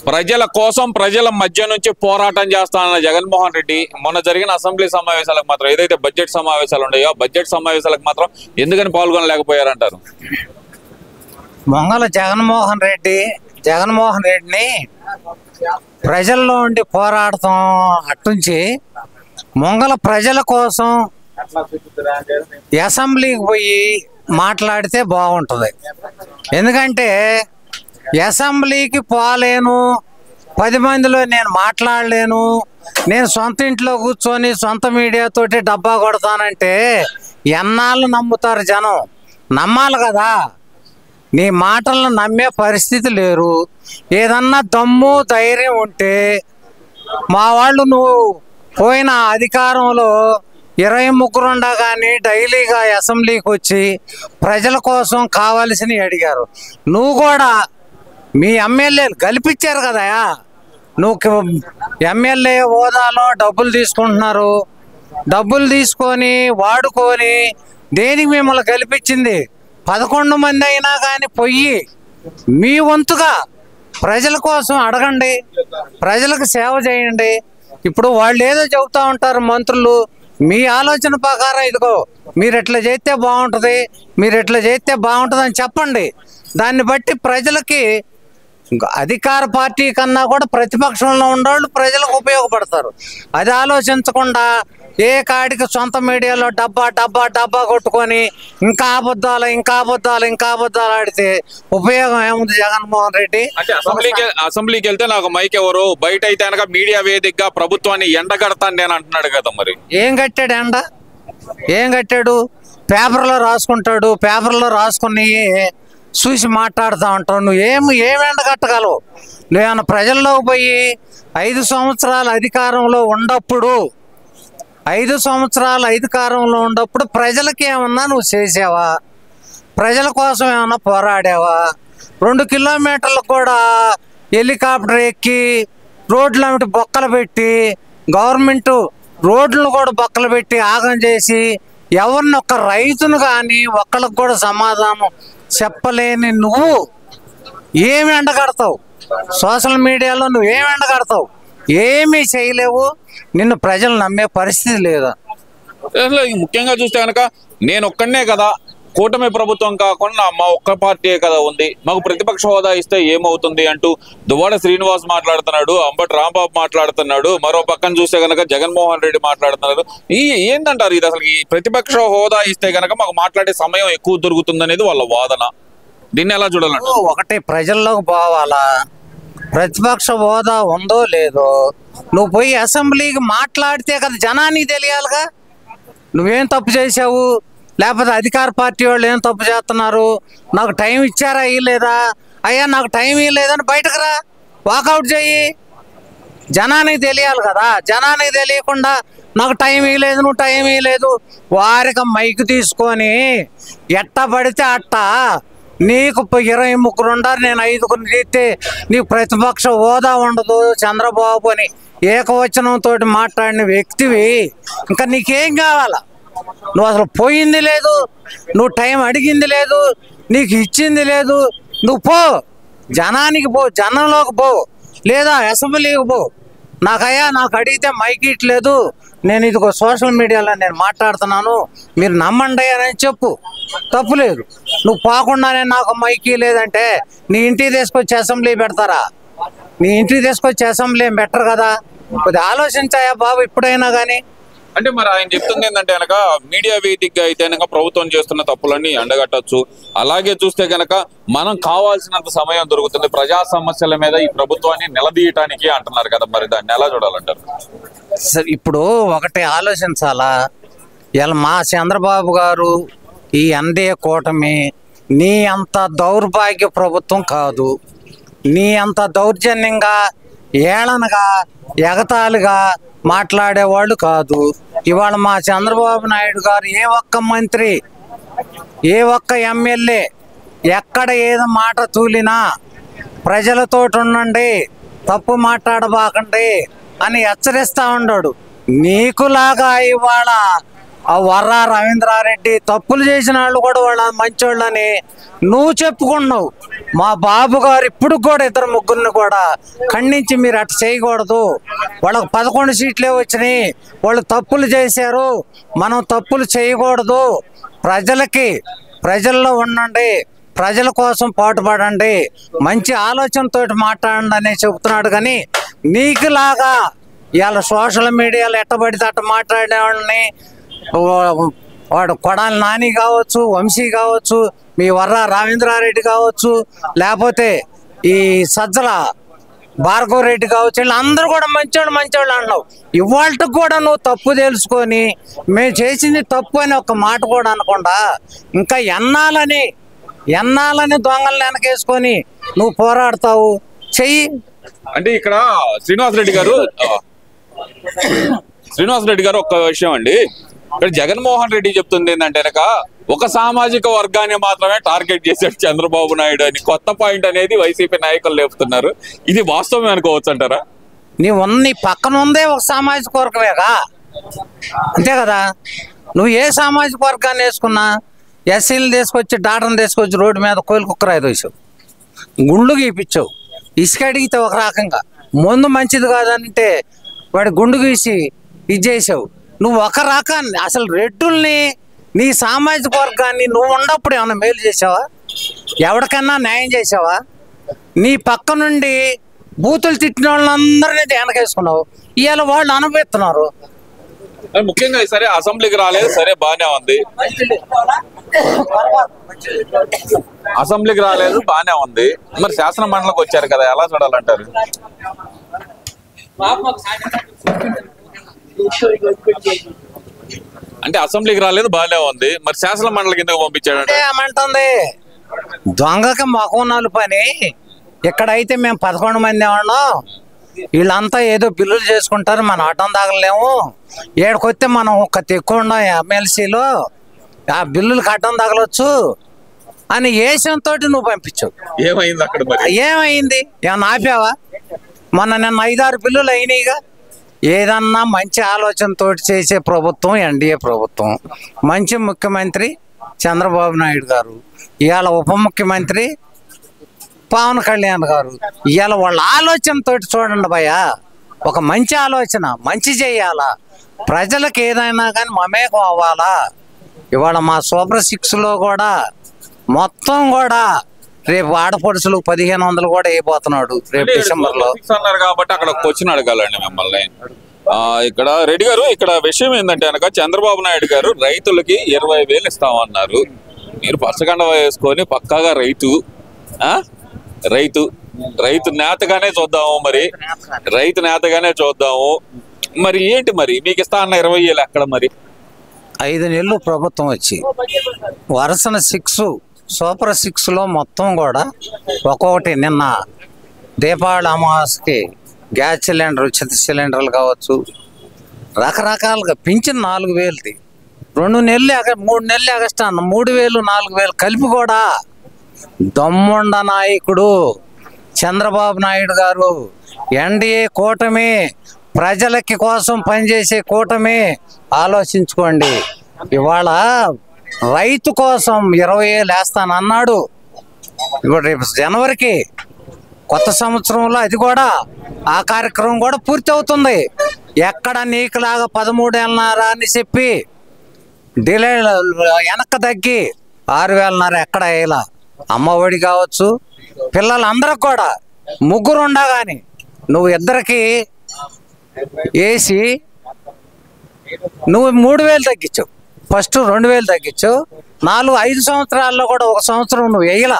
ప్రజల కోసం ప్రజల మధ్య నుంచి పోరాటం చేస్తానన్న జగన్మోహన్ రెడ్డి మొన్న జరిగిన అసెంబ్లీ సమావేశాలకు మాత్రం ఏదైతే బడ్జెట్ సమావేశాలు ఉన్నాయో బడ్జెట్ సమావేశాలకు మాత్రం ఎందుకని పాల్గొనలేకపోయారంటారు? మొంగల జగన్మోహన్ రెడ్డిని ప్రజల్లో ఉండి పోరాడతాం అట్టుంచి మొంగల ప్రజల కోసం అసెంబ్లీకి పోయి మాట్లాడితే బాగుంటుంది. ఎందుకంటే అసెంబ్లీకి పోలేను, 10 మందిలో నేను మాట్లాడలేను, నేను సొంత ఇంట్లో కూర్చొని సొంత మీడియాతోటి డబ్బా కొడతానంటే ఎన్నాళ్ళు నమ్ముతారు జనం? నమ్మాలి కదా. నీ మాటలను నమ్మే పరిస్థితి లేరు. ఏదన్నా దమ్ము ధైర్యం ఉంటే మా వాళ్ళు నువ్వు పోయిన అధికారంలో 23 ఉండగానే డైలీగా అసెంబ్లీకి వచ్చి ప్రజల కోసం కావాల్సినవి అడిగారు. నువ్వు కూడా మీ ఎమ్మెల్యేలు గెలిపించారు కదా, నువ్వు ఎమ్మెల్యే హోదాలో డబ్బులు తీసుకుంటున్నారు. డబ్బులు తీసుకొని వాడుకొని దేనికి మిమ్మల్ని గెలిపించింది? 11 మంది అయినా కానీ పొయ్యి మీ వంతుగా ప్రజల కోసం అడగండి, ప్రజలకు సేవ చేయండి. ఇప్పుడు వాళ్ళు ఏదో చెబుతూ ఉంటారు మంత్రులు, మీ ఆలోచన ప్రకారం ఇదిగో మీరు ఎట్లా చేస్తే బాగుంటుంది, మీరు ఎట్లా చేస్తే బాగుంటుంది అని చెప్పండి. దాన్ని బట్టి ప్రజలకి అధికార పార్టీ కన్నా కూడా ప్రతిపక్షంలో ఉండేవాళ్ళు ప్రజలకు ఉపయోగపడతారు. అది ఆలోచించకుండా ఏ కాడికి సొంత మీడియాలో డబ్బా కొట్టుకొని ఇంకా అబద్ధాలు ఆడితే ఉపయోగం ఏముంది జగన్మోహన్ రెడ్డి? అంటే అసెంబ్లీకి వెళ్తే నాకు మైక్ ఎవరు, బయట అయితే కనుక మీడియా వేదికగా ప్రభుత్వాన్ని ఎండగడతాను నేను అంటున్నాడు కదా. మరి ఏం కట్టాడు? పేపర్లో రాసుకుంటాడు, పేపర్లో రాసుకుని చూసి మాట్లాడుతూ ఉంటావు. నువ్వు ఏమి ఎండగట్టగలవు? నువ్వేమన్నా ప్రజల్లోకి పోయి 5 సంవత్సరాలు అధికారంలో ఉన్నప్పుడు ప్రజలకి ఏమన్నా నువ్వు చేసావా? ప్రజల కోసం ఏమన్నా పోరాడావా? 2 కిలోమీటర్లు కూడా హెలికాప్టర్ ఎక్కి రోడ్లు బొక్కలు పెట్టి గవర్నమెంట్ రోడ్లను కూడా బొక్కలు పెట్టి ఆగం చేసి ఎవరిని ఒక్క రైతును కానీ ఒక్కళ్ళకి కూడా సమాధానం చెప్పలేని నువ్వు ఏమి ఎండగడతావు? సోషల్ మీడియాలో నువ్వు ఏమి ఎండగడతావు? ఏమీ చేయలేవు. నిన్ను ప్రజలు నమ్మే పరిస్థితి లేదా? ముఖ్యంగా చూస్తే కనుక నేను ఒక్కనే కదా, కూటమి ప్రభుత్వం కాకుండా మా ఒక్క పార్టీ కదా ఉంది, మాకు ప్రతిపక్ష హోదా ఇస్తే ఏమవుతుంది అంటూ దువ్వాడ శ్రీనివాస్ మాట్లాడుతున్నాడు, అంబటి రాంబాబు మాట్లాడుతున్నాడు, మరో పక్కన చూస్తే కనుక జగన్మోహన్ రెడ్డి మాట్లాడుతున్నారు. ఏంటంటారు ఇది? అసలు ఈ ప్రతిపక్ష హోదా ఇస్తే కనుక మాకు మాట్లాడే సమయం ఎక్కువ దొరుకుతుంది అనేది వాళ్ళ వాదన. దీన్ని ఎలా చూడాలంటే ఒకటి ప్రజల్లోకి పోవాలా, ప్రతిపక్ష హోదా ఉందో లేదో నువ్వు పోయి అసెంబ్లీకి మాట్లాడితే కదా జనానికి తెలియాలిగా. నువ్వేం తప్పు చేసావు, లేకపోతే అధికార పార్టీ వాళ్ళు ఏం తప్పు చేస్తున్నారు, నాకు టైం ఇచ్చారా ఇవ్వలేదా? అయ్యా నాకు టైం ఇవ్వలేదని బయటకు రా, వాకౌట్ చెయ్యి. జనానికి తెలియాలి కదా. జనానికి తెలియకుండా నాకు టైం ఇవ్వలేదు, నువ్వు టైం ఇవ్వలేదు, వారికి మైక్ తీసుకొని ఎట్ట పడితే అట్ట నీకు 23 ఉండారు, నేను 5 తీస్తే నీకు ప్రతిపక్ష హోదా ఉండదు చంద్రబాబు అని ఏకవచనంతో మాట్లాడిన వ్యక్తివి. ఇంకా నీకేం కావాలా? నువ్వు అసలు పోయింది లేదు, నువ్వు టైం అడిగింది లేదు, నీకు ఇచ్చింది లేదు. నువ్వు పో, జనానికి పో, జనంలోకి పో, లేదా అసెంబ్లీకి పో. నాకు అడిగితే మైక్ ఇట్లేదు, నేను ఇదిగో సోషల్ మీడియాలో నేను మాట్లాడుతున్నాను, మీరు నమ్మండి అని చెప్పు, తప్పులేదు. నువ్వు పోకుండానే నాకు మైక్ లేదంటే నీ ఇంటికి తీసుకొచ్చి అసెంబ్లీ పెడతారా? నీ ఇంటికి తీసుకొచ్చి అసెంబ్లీ బెటర్ కదా. కొద్దిగా ఆలోచించాయా బాబు ఇప్పుడైనా కానీ. అంటే మరి ఆయన చెప్తుంది ఏంటంటే కనుక మీడియా వేదికగా అయితే కనుక ప్రభుత్వం చేస్తున్న తప్పులన్నీ ఎండగట్టచ్చు, అలాగే చూస్తే కనుక మనం కావాల్సినంత సమయం దొరుకుతుంది ప్రజా సమస్యల మీద ఈ ప్రభుత్వాన్ని నిలదీయటానికి అంటున్నారు కదా. మరి దాన్ని ఎలా చూడాలంటారు? ఇప్పుడు ఒకటి ఆలోచించాలా, ఇలా మా చంద్రబాబు గారు ఈ ఎన్డీఏ కూటమి నీ అంత దౌర్భాగ్య ప్రభుత్వం కాదు, నీ అంత దౌర్జన్యంగా ఏళనగా ఎగతాళిగా మాట్లాడేవాళ్ళు కాదు. ఇవాళ మా చంద్రబాబు నాయుడు గారు ఏ ఒక్క మంత్రి, ఏ ఒక్క ఎమ్మెల్యే ఎక్కడ ఏదో మాట తూలినా ప్రజలతో ఉండండి, తప్పు మాట్లాడబాకండి అని హెచ్చరిస్తూ ఉన్నాడు. నీకులాగా ఇవాళ ఆ వర్రా రవీంద్రారెడ్డి తప్పులు చేసిన వాళ్ళు కూడా వాళ్ళ మంచోళ్ళని నువ్వు చెప్పుకున్నావు. మా బాబు గారు ఇప్పుడు కూడా ఇద్దరు ముగ్గురిని కూడా ఖండించి మీరు అట్లా చేయకూడదు, వాళ్ళకు 11 సీట్లే వచ్చినాయి, వాళ్ళు తప్పులు చేశారు, మనం తప్పులు చేయకూడదు, ప్రజల్లో ఉండండి, ప్రజల కోసం పాటుపడండి, మంచి ఆలోచనతో మాట్లాడండి అని చెబుతున్నాడు. కానీ నీకులాగా ఇవాళ సోషల్ మీడియాలో ఎట్టబడితే అట్ట మాట్లాడే వాళ్ళని వాడు కొడాలి నాని కావచ్చు, వంశీ కావచ్చు, మీ వర్రా రవీంద్రారెడ్డి కావచ్చు, లేకపోతే ఈ సజ్జల భార్గవ రెడ్డి కావచ్చు, వీళ్ళు అందరూ కూడా మంచోళ్ళు అన్నావు. ఇవాళకి కూడా నువ్వు తప్పు తెలుసుకొని మేము చేసింది తప్పు అని ఒక మాట కూడా అనకుండా ఇంకా ఎన్నాలని దొంగలను వెనకేసుకొని నువ్వు పోరాడతావు. చెయ్యి. అంటే ఇక్కడ శ్రీనివాసరెడ్డి గారు ఒక్క విషయం అండి, ఇక్కడ జగన్మోహన్ రెడ్డి చెప్తుంది ఏంటంటే కనుక ఒక సామాజిక వర్గాన్ని మాత్రమే టార్గెట్ చేశాడు చంద్రబాబు నాయుడు అని కొత్త పాయింట్ అనేది వైసీపీ నాయకులు లేపుతున్నారు. ఇది వాస్తవం అనుకోవచ్చు అంటారా? నీ పక్కన ఉందే ఒక సామాజిక వర్గమేగా, అంతే కదా. నువ్వు ఏ సామాజిక వర్గాన్ని వేసుకున్నా ఎస్సీలు తీసుకొచ్చి డాటను తీసుకొచ్చి రోడ్డు మీద కోయిలు కుక్కరాయి దోసావు, గుండ్లు గీపించావు, ఇసుక అడిగితే ఒక రకంగా, ముందు మంచిది కాదంటే వాడి గుండు గీసి ఇది చేసావు. నువ్వు ఒక రకాన్ని అసలు రెడ్డుల్ని నీ సామాజిక వర్గాన్ని నువ్వు ఉన్నప్పుడు ఏమన్నా మేలు చేసావా? ఎవరికన్నా న్యాయం చేసావా? నీ పక్క నుండి బూతులు తిట్టిన వాళ్ళందరినీ వెనకేసుకున్నావు. ఇవాళ వాళ్ళు అనుభవిస్తున్నారు. ముఖ్యంగా సరే అసెంబ్లీకి రాలేదు, సరే బానే ఉంది, మరి శాసన మండలికి వచ్చారు కదా, ఎలా చూడాలంటారు? అంటే అసెంబ్లీకి రాలేదు బానే ఉంది, మరి శాసన మండలికి ఎందుకు పంపించాడు? ఏమంటుంది దొంగకి మొహం పని. ఇక్కడైతే మేము 11 మంది ఉన్నాం, వీళ్ళంతా ఏదో బిల్లులు చేసుకుంటారు, మనం ఆటం తాగలేము, ఏడుకొస్తే మనం ఒక ఎక్కువ ఉన్నాం ఎమ్మెల్సీలో, ఆ బిల్లులు కట్టం తగలొచ్చు అని ఏషంతో నువ్వు పంపించావు. ఏమైంది అక్కడ? ఏమైంది? ఏమన్నా ఆపావా? నిన్న 5-6 బిల్లులు అయినాయిగా. ఏదన్నా మంచి ఆలోచనతో చేసే ప్రభుత్వం ఎన్డీఏ ప్రభుత్వం, మంచి ముఖ్యమంత్రి చంద్రబాబు నాయుడు గారు, ఇవాళ ఉప ముఖ్యమంత్రి పవన్ కళ్యాణ్ గారు, ఇవాళ వాళ్ళ ఆలోచనతో చూడండి భయ్యా, ఒక మంచి ఆలోచన, మంచి చేయాలా, ప్రజలకు ఏదైనా కానీ మమేకం అవ్వాలా. ఇవాళ మా సూపర్ 6లో కూడా మొత్తం కూడా రేపు ఆడపడుచులు 1500 కూడా అయిపోతున్నాడు రేపు డిసెంబర్లో అన్నారు. కాబట్టి అక్కడ క్వశ్చన్ అడగాలండి మిమ్మల్ని. ఇక్కడ రెడ్డి గారు, ఇక్కడ విషయం ఏంటంటే కనుక చంద్రబాబు నాయుడు గారు రైతులకి 20,000 ఇస్తామన్నారు. మీరు పచ్చగండ వేసుకొని పక్కాగా రైతు నేతగానే చూద్దాము, రైతు నేతగానే చూద్దాము. మరి ఏంటి మరి మీకు ఇస్తా అన్న 20,000 ఎక్కడ? మరి 5 నెలలు ప్రభుత్వం వచ్చి వరుసన 6 సూపర్ 6లో మొత్తం కూడా ఒక్కొక్కటి, నిన్న దీపావళి అమావాస్యకి గ్యాస్ సిలిండర్, ఉచిత సిలిండర్లు కావచ్చు, రకరకాలుగా పింఛన్ 4,000ది, 2 నెలలు 3 నెలలు ఎగస్ట్రా 3,000 4,000 కలిపి కూడా దమ్ముండ నాయకుడు చంద్రబాబు నాయుడు గారు, ఎన్డీఏ కూటమి, ప్రజలకి కోసం పనిచేసే కూటమి. ఆలోచించుకోండి. ఇవాళ రైతు కోసం 20,000 వేస్తానన్నాడు. ఇప్పుడు రేపు జనవరికి కొత్త సంవత్సరంలో అది కూడా ఆ కార్యక్రమం కూడా పూర్తి అవుతుంది. ఎక్కడ నీకులాగా 13,500 అని చెప్పి డిలే వెనక్కి తగ్గి 6,500 ఎక్కడ వేయాల. అమ్మఒడి కావచ్చు, పిల్లలందరికి కూడా 3 ఉండగాని నువ్వు 2కి వేసి నువ్వు 3,000 తగ్గించావు. ఫస్ట్ 2,000 తగ్గించావు. 4-5 సంవత్సరాల్లో కూడా 1 సంవత్సరం నువ్వు వేయలా,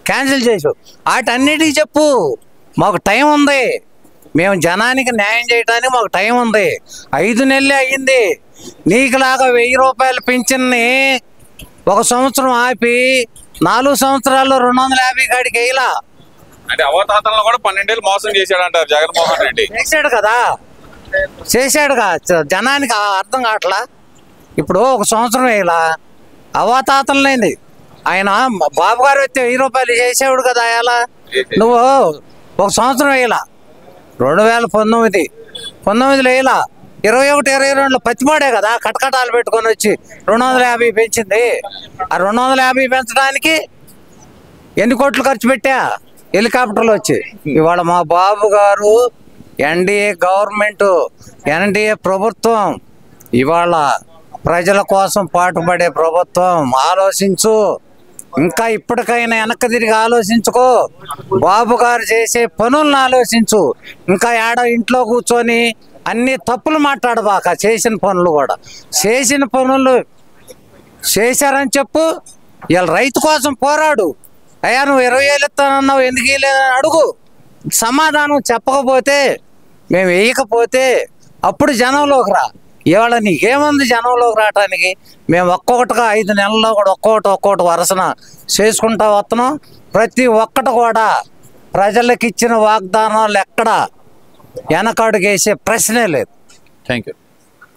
క్యాన్సిల్ చేసావు. వాటన్నిటికీ చెప్పు, మాకు టైం ఉంది, మేము జనానికి న్యాయం చేయడానికి మాకు టైం ఉంది. 5 నెలలే అయ్యింది. నీకులాగా 1,000 రూపాయలు పింఛన్ని 1 సంవత్సరం ఆపి 4 సంవత్సరాల్లో 250 కాడికి వేయలా. అంటే అవతాతలను కూడా 12 ఏళ్ళు మోసం చేశాడంటారు జగన్మోహన్ రెడ్డి. చేశాడు కదా, చేశాడుగా. జనానికి అర్థం కావట్లా. ఇప్పుడు 1 సంవత్సరం వేయలా, అవతాతలనేది ఆయన బాబు గారు అయితే 1,000 రూపాయలు చేసేవాడు కదా. అలా నువ్వు 1 సంవత్సరం వేయలా. 2019 వేయలా, 21, 22లో పత్తిమాడే కదా కటకటాలు పెట్టుకొని వచ్చి 250 పెంచింది. ఆ 250 పెంచడానికి ఎన్ని కోట్లు ఖర్చు పెట్టా హెలికాప్టర్లు వచ్చి. ఇవాళ మా బాబు గారు ఎన్డీఏ గవర్నమెంట్, ఎన్డీఏ ప్రభుత్వం ఇవాళ ప్రజల కోసం పాటుపడే ప్రభుత్వం. ఆలోచించు, ఇంకా ఇప్పటికైనా వెనక్కి తిరిగి ఆలోచించుకో. బాబు గారు చేసే పనులను ఆలోచించు. ఇంకా ఇంట్లో కూర్చొని అన్ని తప్పులు మాట్లాడబాక. చేసిన పనులు కూడా చేసిన పనులు చేశారని చెప్పు. ఇలా రైతు కోసం పోరాడు. అయ్యా నువ్వు 20,000 ఇస్తానన్నావు, ఎందుకు ఇవ్వలేదని అడుగు. సమాధానం చెప్పకపోతే, మేము వేయకపోతే అప్పుడు జనంలోకి రా. ఇవాళ నీకేముంది జనంలోకి రావటానికి? మేము ఒక్కొక్కటిగా 5 నెలల్లో కూడా ఒక్కొక్కటి వరుసన చేసుకుంటా వస్తున్నాం. ప్రతి ఒక్కటి కూడా ప్రజలకు ఇచ్చిన వాగ్దానాలు ఎక్కడ వెనకడుగేసే ప్రశ్నే లేదు. Thank you.